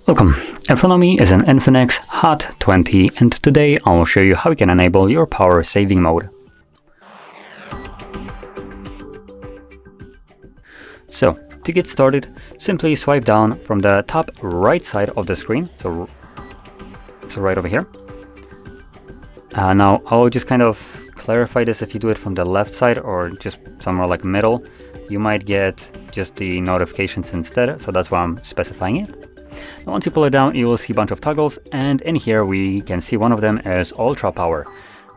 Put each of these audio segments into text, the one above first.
Welcome. In front of me is an INFINIX Hot 20, and today I'll show you how you can enable your power saving mode. So, to get started, simply swipe down from the top right side of the screen, so right over here. Now, I'll just kind of clarify this. If you do it from the left side or just somewhere like middle, you might get just the notifications instead, so that's why I'm specifying it. Now, once you pull it down, you will see a bunch of toggles, and in here we can see one of them is Ultra Power.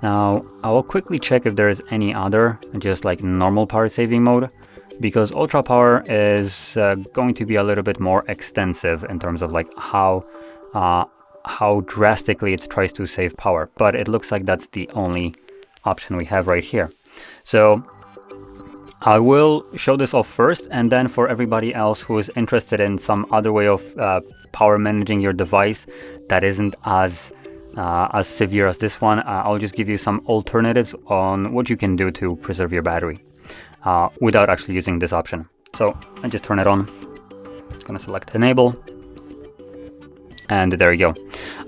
Now, I will quickly check if there is any other, just like normal power saving mode, because Ultra Power is going to be a little bit more extensive in terms of like how drastically it tries to save power, but it looks like that's the only option we have right here. So I will show this off first, and then for everybody else who is interested in some other way of power managing your device that isn't as severe as this one, I'll just give you some alternatives on what you can do to preserve your battery without actually using this option. So I just turn it on. I'm gonna select enable, and there you go.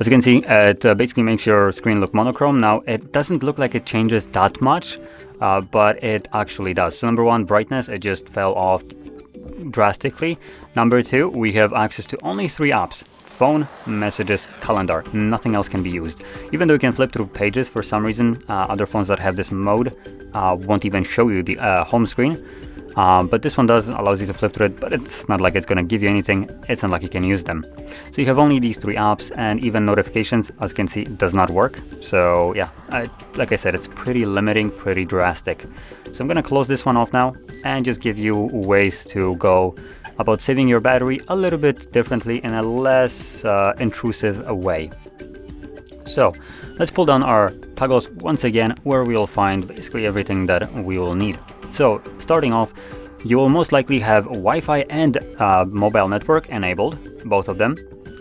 As you can see, it basically makes your screen look monochrome. Now, it doesn't look like it changes that much, but it actually does. So number one, brightness, it just fell off drastically. Number two, we have access to only 3 apps: phone, messages, calendar. Nothing else can be used. Even though you can flip through pages, for some reason other phones that have this mode won't even show you the home screen. But this one does, allows you to flip through it, but it's not like it's going to give you anything. It's not like you can use them. So you have only these 3 apps, and even notifications, as you can see, does not work. So yeah, like I said, it's pretty limiting, pretty drastic. So I'm going to close this one off now and just give you ways to go about saving your battery a little bit differently in a less intrusive way. So let's pull down our toggles once again, where we'll find basically everything that we will need. So starting off, you will most likely have Wi-Fi and mobile network enabled, both of them.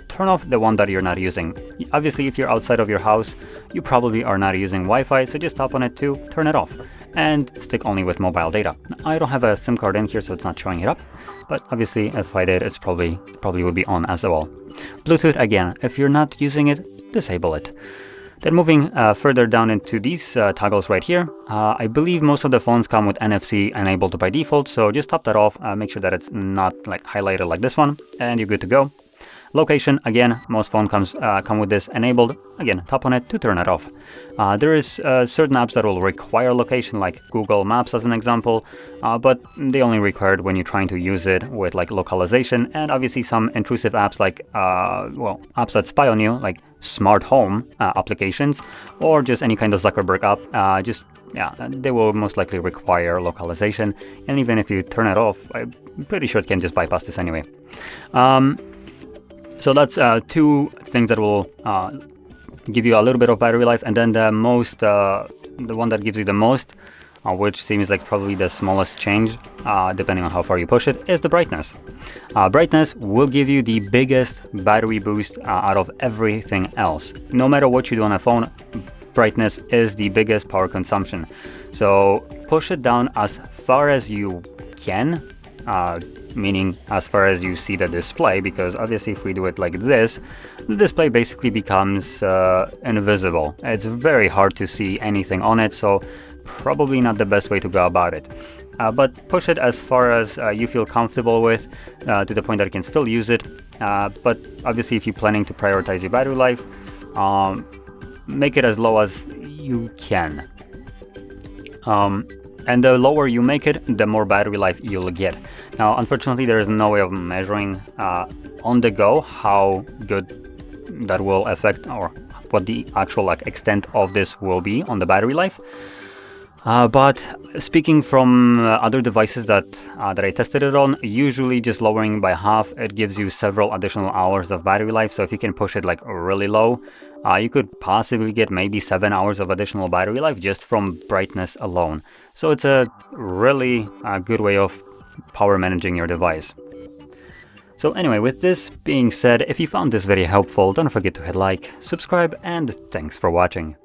Turn off the one that you're not using. Obviously, if you're outside of your house, you probably are not using Wi-Fi, so just tap on it to turn it off and stick only with mobile data. I don't have a SIM card in here, so it's not showing it up, but obviously if I did, it's probably would be on as well. Bluetooth, again, if you're not using it, disable it. Then moving further down into these toggles right here, I believe most of the phones come with NFC enabled by default, so just top that off, make sure that it's not like highlighted like this one, and you're good to go. Location, again, most phones come with this enabled. Again, tap on it to turn it off. There is certain apps that will require location, like Google Maps as an example, but they only required when you're trying to use it with like localization, and obviously some intrusive apps like, apps that spy on you, like smart home applications, or just any kind of Zuckerberg app, they will most likely require localization, and even if you turn it off, I'm pretty sure it can just bypass this anyway. So that's 2 things that will give you a little bit of battery life, and then the one that gives you the most, which seems like probably the smallest change, depending on how far you push it, is the brightness. Brightness will give you the biggest battery boost out of everything else. No matter what you do on a phone, brightness is the biggest power consumption. So push it down as far as you can, meaning as far as you see the display, because obviously if we do it like this, the display basically becomes invisible. It's very hard to see anything on it, so probably not the best way to go about it. But push it as far as you feel comfortable with, to the point that you can still use it. But obviously if you're planning to prioritize your battery life, make it as low as you can. And the lower you make it, the more battery life you'll get. Now, unfortunately, there is no way of measuring on the go how good that will affect, or what the actual extent of this will be on the battery life. But speaking from other devices that I tested it on, usually just lowering by half, it gives you several additional hours of battery life. So if you can push it like really low, you could possibly get maybe 7 hours of additional battery life just from brightness alone. So it's a really good way of power managing your device. So anyway, with this being said, if you found this very helpful, don't forget to hit like, subscribe, and thanks for watching.